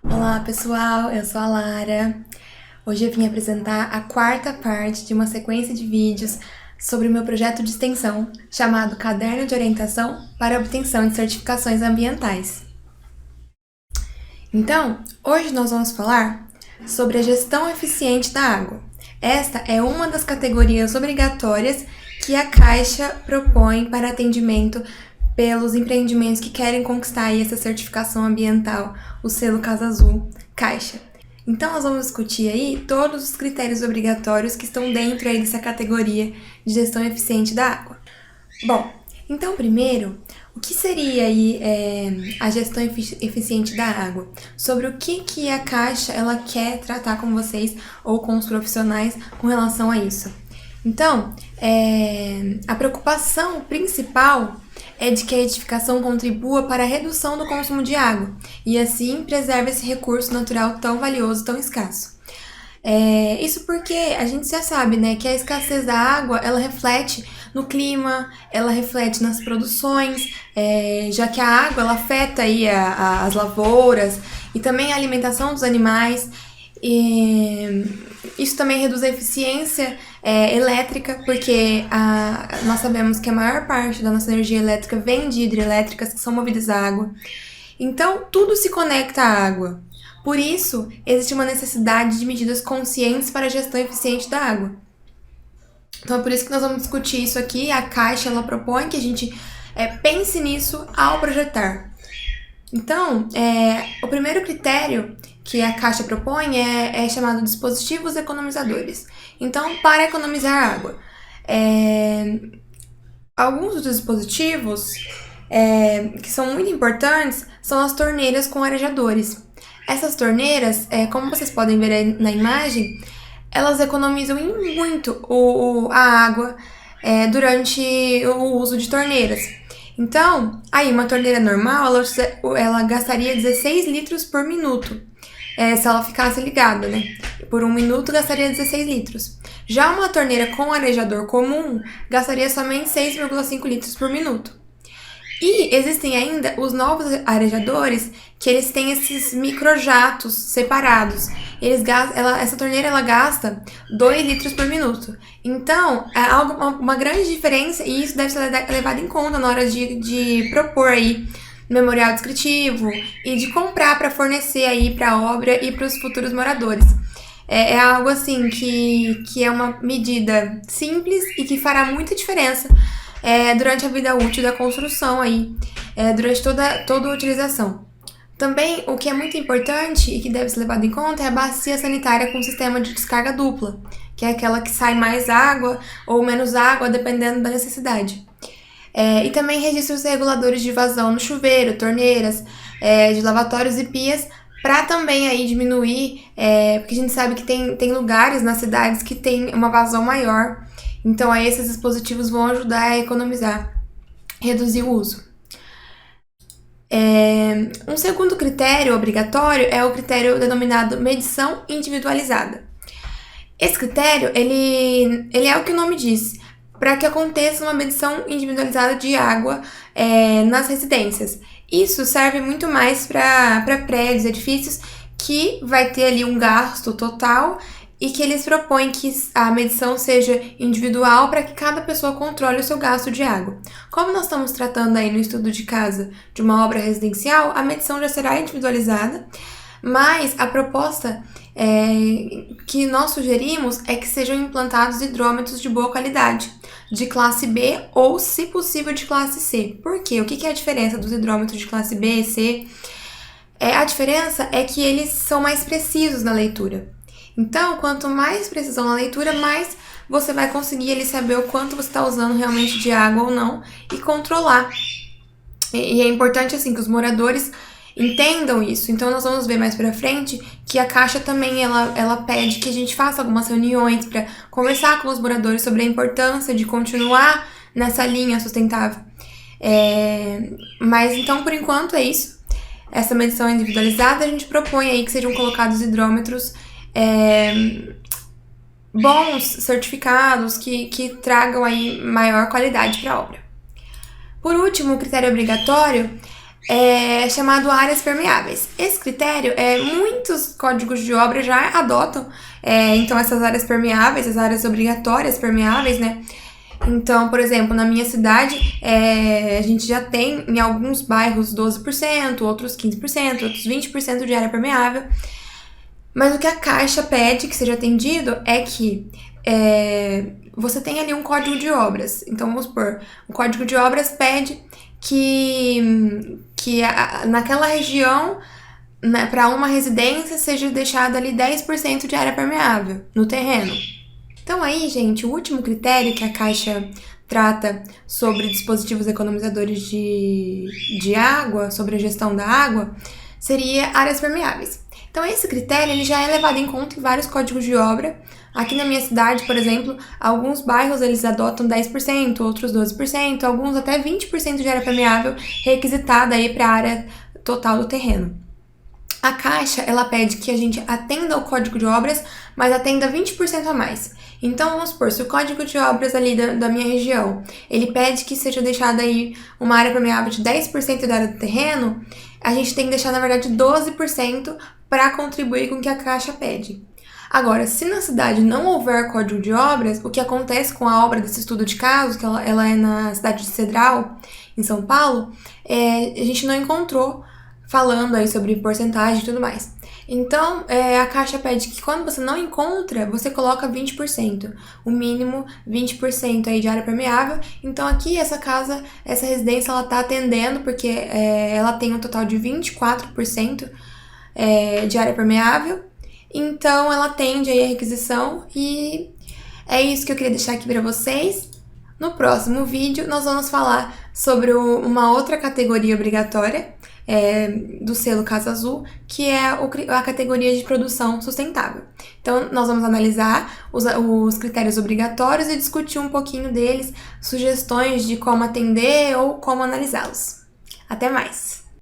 Olá pessoal, eu sou a Lara. Hoje eu vim apresentar a quarta parte de uma sequência de vídeos sobre o meu projeto de extensão chamado Caderno de Orientação para a Obtenção de Certificações Ambientais. Então, hoje nós vamos falar sobre a gestão eficiente da água. Esta é uma das categorias obrigatórias que a Caixa propõe para atendimento pelos empreendimentos que querem conquistar aí essa certificação ambiental, o selo Casa Azul Caixa. Então nós vamos discutir aí todos os critérios obrigatórios que estão dentro aí dessa categoria de gestão eficiente da água. Bom, então primeiro, o que seria aí a gestão eficiente da água? Sobre o que a Caixa ela quer tratar com vocês ou com os profissionais com relação a isso. Então, a preocupação principal é de que a edificação contribua para a redução do consumo de água e assim preserve esse recurso natural tão valioso, tão escasso. Isso porque a gente já sabe, né, que a escassez da água, ela reflete no clima, ela reflete nas produções, já que a água, ela afeta aí as lavouras e também a alimentação dos animais. E isso também reduz a eficiência elétrica, porque nós sabemos que a maior parte da nossa energia elétrica vem de hidrelétricas que são movidas a água. Então, tudo se conecta à água. Por isso, existe uma necessidade de medidas conscientes para a gestão eficiente da água. Então, é por isso que nós vamos discutir isso aqui. A Caixa ela propõe que a gente pense nisso ao projetar. Então, o primeiro critério que a Caixa propõe é chamado dispositivos economizadores. Então, para economizar água, alguns dos dispositivos que são muito importantes são as torneiras com arejadores. Essas torneiras, como vocês podem ver aí na imagem, elas economizam em muito a água durante o uso de torneiras. Então, aí uma torneira normal, ela gastaria 16 litros por minuto, se ela ficasse ligada, né? Por um minuto gastaria 16 litros. Já uma torneira com arejador comum gastaria somente 6,5 litros por minuto. E existem ainda os novos arejadores que eles têm esses microjatos separados. Essa torneira ela gasta 2 litros por minuto. Então, é uma grande diferença e isso deve ser levado em conta na hora de propor aí memorial descritivo e de comprar para fornecer aí para a obra e para os futuros moradores. É algo assim que é uma medida simples e que fará muita diferença durante a vida útil da construção aí, durante toda a utilização. Também, o que é muito importante e que deve ser levado em conta é a bacia sanitária com sistema de descarga dupla, que é aquela que sai mais água ou menos água, dependendo da necessidade. E também registros reguladores de vazão no chuveiro, torneiras, de lavatórios e pias, para também aí diminuir, porque a gente sabe que tem lugares nas cidades que tem uma vazão maior. Então, aí esses dispositivos vão ajudar a economizar, reduzir o uso. Um segundo critério obrigatório é o critério denominado medição individualizada. Esse critério, ele é o que o nome diz, para que aconteça uma medição individualizada de água nas residências. Isso serve muito mais para prédios, edifícios, que vai ter ali um gasto total e que eles propõem que a medição seja individual para que cada pessoa controle o seu gasto de água. Como nós estamos tratando aí no estudo de casa de uma obra residencial, a medição já será individualizada, mas a proposta que nós sugerimos é que sejam implantados hidrômetros de boa qualidade, de classe B ou, se possível, de classe C. Por quê? O que é a diferença dos hidrômetros de classe B e C? A diferença é que eles são mais precisos na leitura. Então, quanto mais precisão na leitura, mais você vai conseguir ali saber o quanto você está usando realmente de água ou não e controlar. E é importante assim que os moradores entendam isso. Então, nós vamos ver mais pra frente que a Caixa também ela pede que a gente faça algumas reuniões para conversar com os moradores sobre a importância de continuar nessa linha sustentável. Mas então, por enquanto, é isso. Essa medição individualizada, a gente propõe aí que sejam colocados hidrômetros bons, certificados, que tragam aí maior qualidade para a obra. Por último, o critério obrigatório é chamado áreas permeáveis. Esse critério, muitos códigos de obra já adotam, então essas áreas permeáveis, as áreas obrigatórias permeáveis, né? Então, por exemplo, na minha cidade, a gente já tem em alguns bairros 12%, outros 15%, outros 20% de área permeável. Mas o que a Caixa pede que seja atendido é que você tem ali um código de obras. Então, vamos supor, o código de obras pede que naquela região, né, para uma residência, seja deixado ali 10% de área permeável no terreno. Então aí, gente, o último critério que a Caixa trata sobre dispositivos economizadores de água, sobre a gestão da água, seria áreas permeáveis. Então esse critério ele já é levado em conta em vários códigos de obra. Aqui na minha cidade, por exemplo, alguns bairros eles adotam 10%, outros 12%, alguns até 20% de área permeável requisitada aí para a área total do terreno. A Caixa, ela pede que a gente atenda o código de obras, mas atenda 20% a mais. Então, vamos supor, se o código de obras ali da minha região, ele pede que seja deixada aí uma área permeável de 10% da área do terreno, a gente tem que deixar, na verdade, 12% para contribuir com o que a Caixa pede. Agora, se na cidade não houver código de obras, o que acontece com a obra desse estudo de caso, que ela é na cidade de Cedral, em São Paulo, a gente não encontrou falando aí sobre porcentagem e tudo mais. Então, a Caixa pede que quando você não encontra, você coloca 20%, o mínimo 20% aí de área permeável. Então aqui essa casa, essa residência, ela tá atendendo porque ela tem um total de 24% de área permeável. Então ela atende aí a requisição e é isso que eu queria deixar aqui para vocês. No próximo vídeo nós vamos falar sobre uma outra categoria obrigatória do selo Casa Azul, que é a categoria de produção sustentável. Então, nós vamos analisar os critérios obrigatórios e discutir um pouquinho deles, sugestões de como atender ou como analisá-los. Até mais!